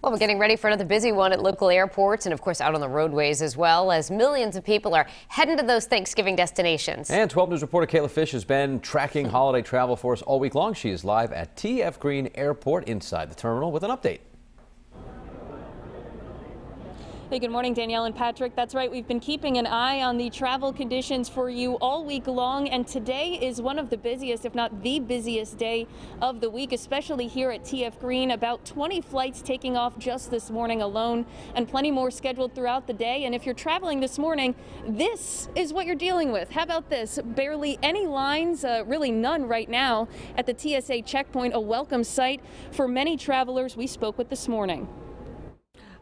Well, we're getting ready for another busy one at local airports and, of course, out on the roadways as well, as millions of people are heading to those Thanksgiving destinations. And 12 News reporter KAYLA Fish has been tracking holiday travel for us all week long. She is live at TF Green Airport inside the terminal with an update. Hey, good morning, Danielle and Patrick. That's right. We've been keeping an eye on the travel conditions for you all week long, and today is one of the busiest, if not the busiest day of the week, especially here at TF Green. About 20 flights taking off just this morning alone, and plenty more scheduled throughout the day. And if you're traveling this morning, this is what you're dealing with. How about this? Barely any lines, really none right now at the TSA checkpoint, a welcome sight for many travelers we spoke with this morning.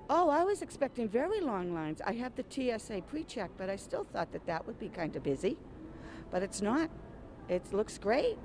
Oh, I was expecting very long lines. I have the TSA pre-check, but I still thought that that would be kind of busy. But it's not. It looks great.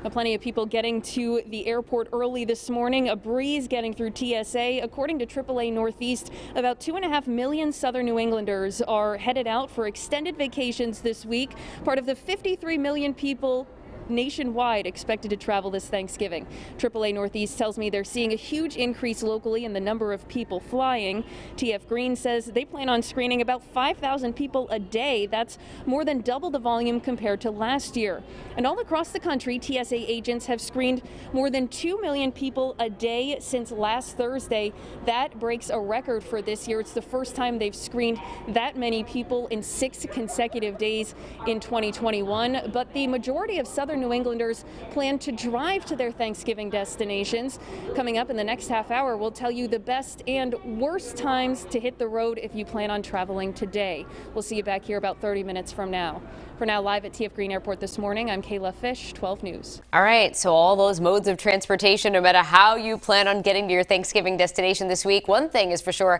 Plenty of people getting to the airport early this morning. A breeze getting through TSA. According to AAA Northeast, about 2.5 million Southern New Englanders are headed out for extended vacations this week, part of the 53 million people nationwide expected to travel this Thanksgiving. AAA Northeast tells me they're seeing a huge increase locally in the number of people flying. TF Green says they plan on screening about 5,000 people a day. That's more than double the volume compared to last year. And all across the country, TSA agents have screened more than 2 million people a day since last Thursday. That breaks a record for this year. It's the first time they've screened that many people in 6 consecutive days in 2021. But the majority of Southern New Englanders plan to drive to their Thanksgiving destinations. Coming up in the next half hour, we'll tell you the best and worst times to hit the road if you plan on traveling today. We'll see you back here about 30 minutes from now. For now, live at TF Green Airport this morning, I'm KAYLA Fish, 12 News. All right, so all those modes of transportation, no matter how you plan on getting to your Thanksgiving destination this week, one thing is for sure,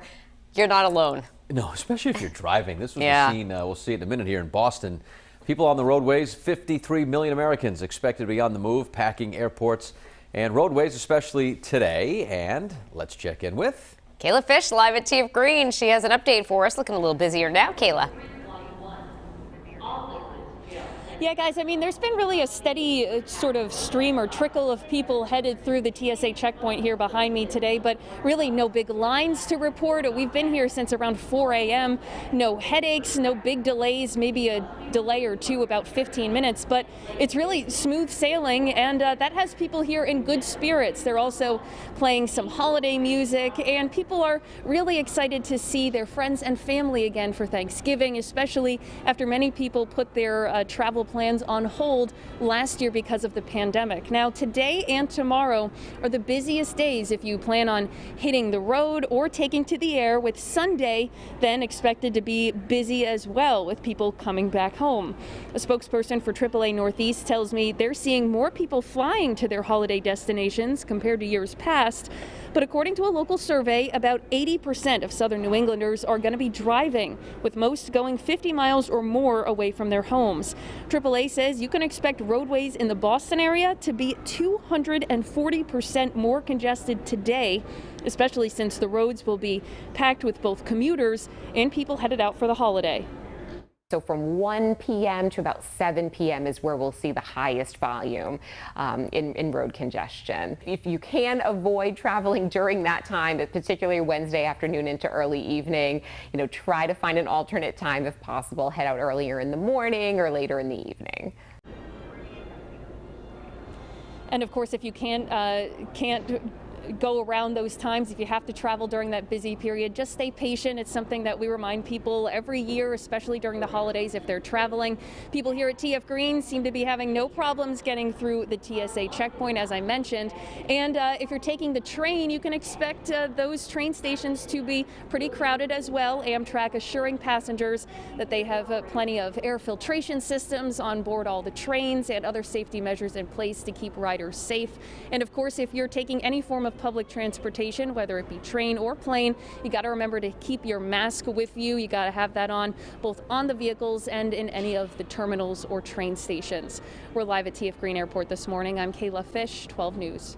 you're not alone. No, especially if you're driving. This was the scene, we'll see it in a minute here in Boston. People on the roadways, 53 million Americans expected to be on the move, packing airports and roadways, especially today. And let's check in with KAYLA Fish live at TF Green. She has an update for us. Looking a little busier now, KAYLA. Yeah, guys, I mean, there's been really a steady sort of stream or trickle of people headed through the TSA checkpoint here behind me today, but really no big lines to report. We've been here since around 4 a.m. No headaches, no big delays, maybe a delay or two, about 15 minutes, but it's really smooth sailing, and that has people here in good spirits. They're also playing some holiday music, and people are really excited to see their friends and family again for Thanksgiving, especially after many people put their travel plans on hold last year because of the pandemic. Now, today and tomorrow are the busiest days if you plan on hitting the road or taking to the air, with Sunday then expected to be busy as well, with people coming back home. A spokesperson for AAA Northeast tells me they're seeing more people flying to their holiday destinations compared to years past. But according to a local survey, about 80% of Southern New Englanders are going to be driving, with most going 50 miles or more away from their homes. AAA says you can expect roadways in the Boston area to be 240% more congested today, especially since the roads will be packed with both commuters and people headed out for the holiday. So from 1 p.m. to about 7 p.m. is where we'll see the highest volume in road congestion. If you can avoid traveling during that time, particularly Wednesday afternoon into early evening, try to find an alternate time if possible. Head out earlier in the morning or later in the evening. And of course, if you can't go around those times, if you have to travel during that busy period, just stay patient. It's something that we remind people every year, especially during the holidays if they're traveling. People here at TF Green seem to be having no problems getting through the TSA checkpoint, as I mentioned. And if you're taking the train, you can expect those train stations to be pretty crowded as well. Amtrak assuring passengers that they have plenty of air filtration systems on board all the trains and other safety measures in place to keep riders safe. And of course, if you're taking any form of public transportation, whether it be train or plane, you got to remember to keep your mask with you. You got to have that on both on the vehicles and in any of the terminals or train stations. We're live at TF Green Airport this morning. I'm KAYLA Fish, 12 News.